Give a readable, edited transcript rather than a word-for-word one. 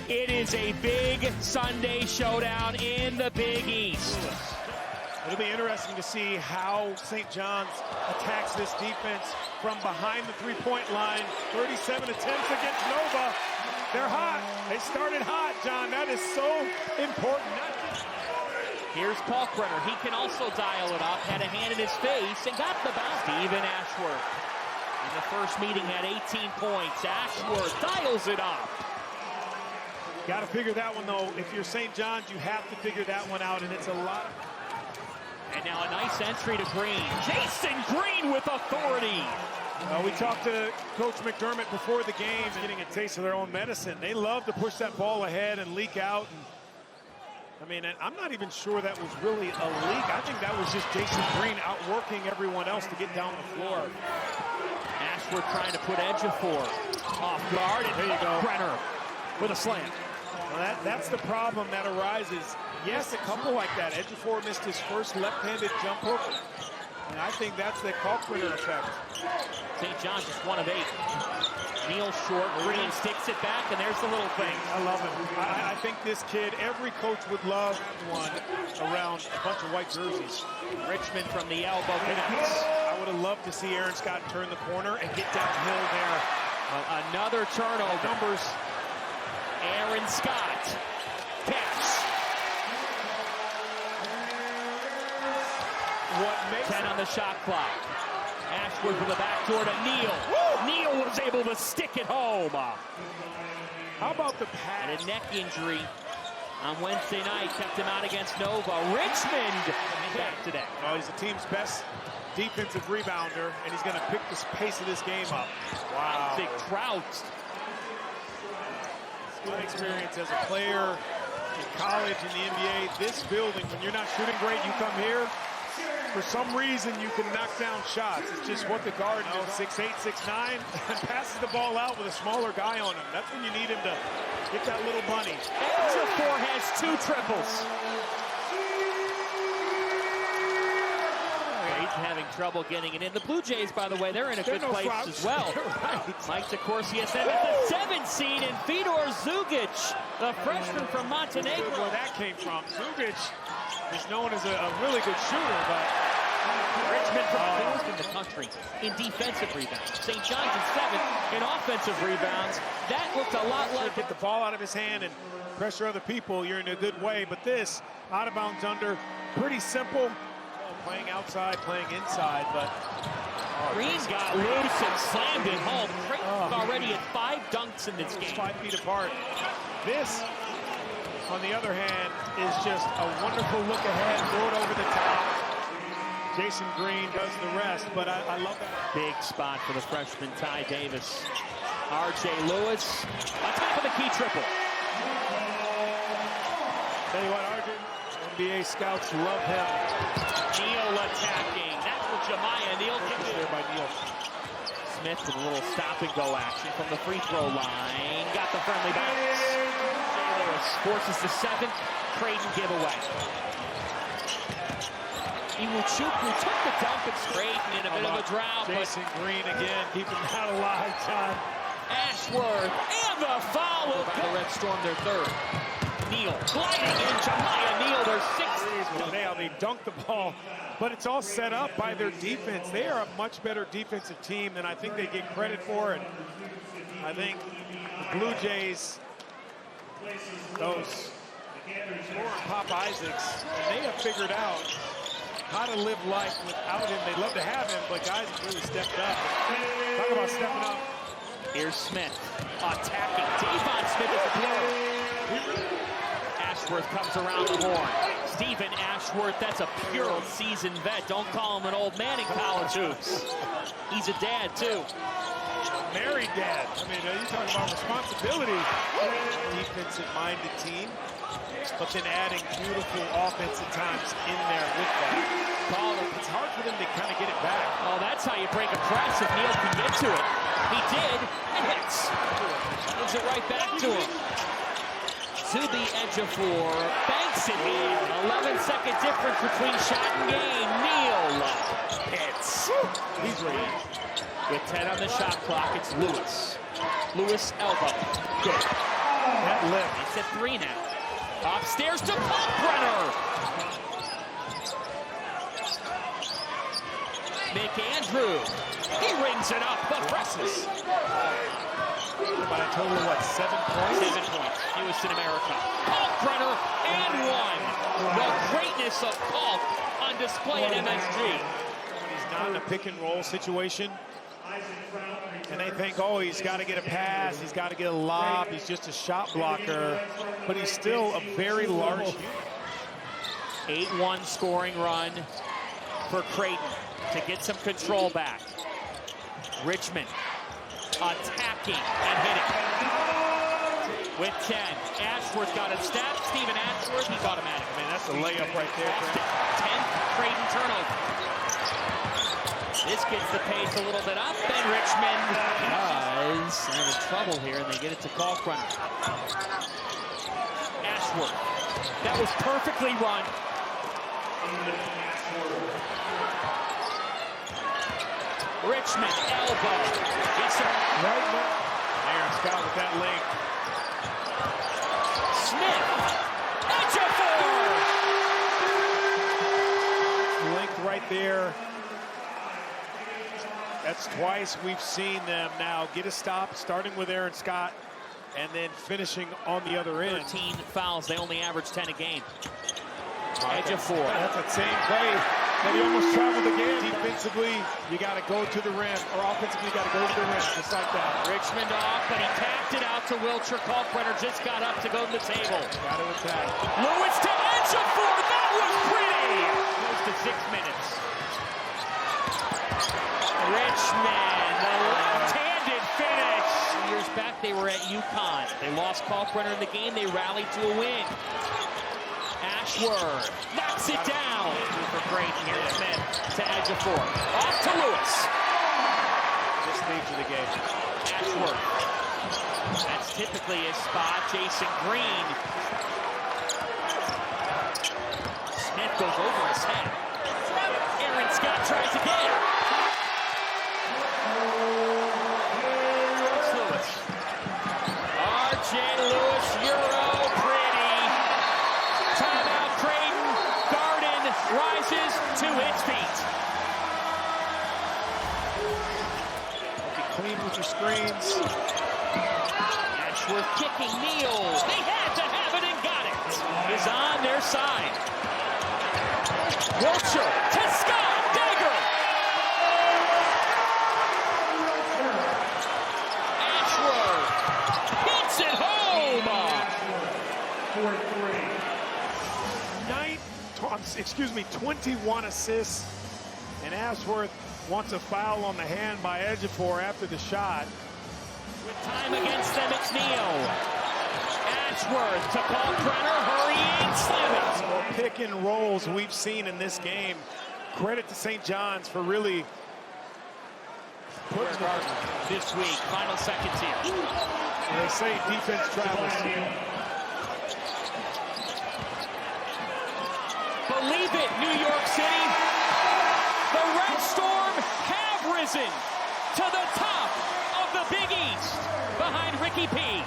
It is a big Sunday showdown in the Big East. It'll be interesting to see how St. John's attacks this defense from behind the three-point line. 37 attempts against Nova. They're hot. They started hot, John. That is so important. Here's Kalkbrenner. He can also dial it up. Had a hand in his face and got the bounce. Steven Ashworth in the first meeting had 18 points. Ashworth dials it up. Got to figure that one, though. If you're St. John's, you have to figure that one out, and it's a lot of... And now a nice entry to Green. Jason Green with authority. We talked to Coach McDermott before the game, getting a taste of their own medicine. They love to push that ball ahead and leak out. And, I mean, I'm not even sure that was really a leak. I think that was just Jason Green outworking everyone else to get down the floor. Ashworth trying to put Ejiofor off guard. And there you go. Brenner with a slam. Well, that's the problem that arises. Yes, a couple like that. Ejiofor missed his first left-handed jump hook. And I think that's the Kalkbrenner effect. St. John's just 1 of 8. Neal short, Green sticks it back, and there's the little thing. I love him. I think this kid, every coach would love one around a bunch of white jerseys. Richmond from the elbow connects. I would have loved to see Aaron Scott turn the corner and get downhill there. Another turnover. Numbers. Aaron Scott. Catch. What makes 10 on the shot clock. Ashworth with a backdoor to Neal. Woo! Neal was able to stick it home. How about the pass? And a neck injury on Wednesday night kept him out against Nova. Richmond back today. Oh, he's the team's best defensive rebounder, and he's going to pick the pace of this game up. Wow. Big Trout. Good experience as a player in college, in the NBA. This building, when you're not shooting great, you come here. For some reason, you can knock down shots. It's just what the guard knows. 6'8", 6'9", and passes the ball out with a smaller guy on him. That's when you need him to get that little bunny. Ejiofor has 2 triples. Creighton having trouble getting it in. The Blue Jays, by the way, they're in a good place as well. Right. Mike DeCourcy has them at the 7th seed, and Fedor Zugic, the freshman from Montenegro. Where that came from. Zugic is known as a really good shooter, but Richmond from fourth in the country in defensive rebounds. St. John's is 7th in offensive rebounds. That looked a lot like... Get the ball out of his hand and pressure other people, you're in a good way. But this, out of bounds under, pretty simple. Playing outside, playing inside, but... Green got loose and slammed it home. Creighton's already at 5 dunks in this game. 5 feet apart. This, on the other hand, is just a wonderful look ahead, throw it over the top. Jason Green does the rest, but I love that. Big spot for the freshman Ty Davis. R.J. Lewis on top of the key triple. Tell you what, RJ, NBA scouts love him. Neal attacking. That's what Jemiah Neal can do. There by Neal. Smith with a little stop-and-go action from the free throw line. Got the friendly bounce. J. Lewis forces the 7th Creighton giveaway. Iwuchukwu took the dump at Creighton in a bit of a drought. Jason Green again, keeping that alive, John. Ashworth and the foul will go. The Red Storm their 3rd. Neal gliding in. Jemiah Neal, their 6th. They dunk the ball, but it's all set up by their defense. They are a much better defensive team than I think they get credit for. And I think the Blue Jays, those Pop Isaacs, and they have figured out how to live life without him. They'd love to have him, but guys have really stepped up. Talk about stepping up. Here's Smith attacking. Devon Smith is the player. Ashworth comes around the horn. Stephen Ashworth, that's a pure seasoned vet. Don't call him an old man in college hoops. He's a dad, too. Married dad. I mean, you're talking about responsibility. Defensive-minded team, but then adding beautiful offense at times in there with that. It's hard for them to kind of get it back. Oh, that's how you break a press if Neal can get to it. He did, and hits. Gives it right back to him. To the Ejiofor, banks it in. 11-second difference between shot and game. Neal hits. He's ready. With 10 on the shot clock, it's Lewis. Lewis elbow. Good. That lift. It's at 3 now. Upstairs to Kalkbrenner. McAndrew. He rings it up, but presses. By a total of what, 7 points? 7 points. Fewest in America. Kalkbrenner and 1. The greatness of Kalk on display at MSG. When he's not in a pick and roll situation, and they think, oh, he's got to get a pass, he's got to get a lob, he's just a shot blocker, but he's still a very large unit. 8-1 scoring run for Creighton to get some control back. Richmond attacking and hitting. With 10, Ashworth got a step. Stephen Ashworth, he's automatic. Man, that's a layup right there. 10th Creighton turnover. This gets the pace a little bit up, and Richmond is in trouble here, and they get it to Kalkbrenner. Ashworth, that was perfectly run. Richmond, elbow. Yes, sir. Right now. Aaron Scott with that link. Smith, Ejiofor. Link right there. That's twice we've seen them now get a stop, starting with Aaron Scott, and then finishing on the other end. 13 fouls. They only average 10 a game. Ejiofor. That's the same play that he almost traveled again. Defensively, you got to go to the rim, or offensively, you got to go to the rim, just like that. Richmond off, but he tapped it out to Wiltshire. Kalkbrenner just got up to go to the table. Got to attack. Lewis to Ejiofor. That was pretty. Close to 6 minutes. Richmond, the left-handed finish. Years back, they were at UConn. They lost Kalkbrenner in the game. They rallied to a win. Ashworth knocks it down for Creighton here. Smith to Ejiofor. Off to Lewis. This stage of the game. Ashworth. That's typically his spot. Jason Green. Smith goes over his head. Aaron Scott tries again. It's Lewis. R.J. Lewis, Euro, pretty. Timeout, Creighton. Garden rises to its feet. Be clean with your screens. Ashworth kicking, Neal. They had to have it and got it. Is on their side. Wiltshire to Scott. Dagger. Ashworth hits it home. 21 assists, and Ashworth wants a foul on the hand by Ejiofor after the shot. With time against them, it's Neal. Ashworth to Kalkbrenner, hurrying, slamming. Well, pick and rolls we've seen in this game. Credit to St. John's for really putting this week. Final seconds here. They say defense travels. Believe it, New York City. The Red Storm have risen to the top of the Big East behind Ricky P.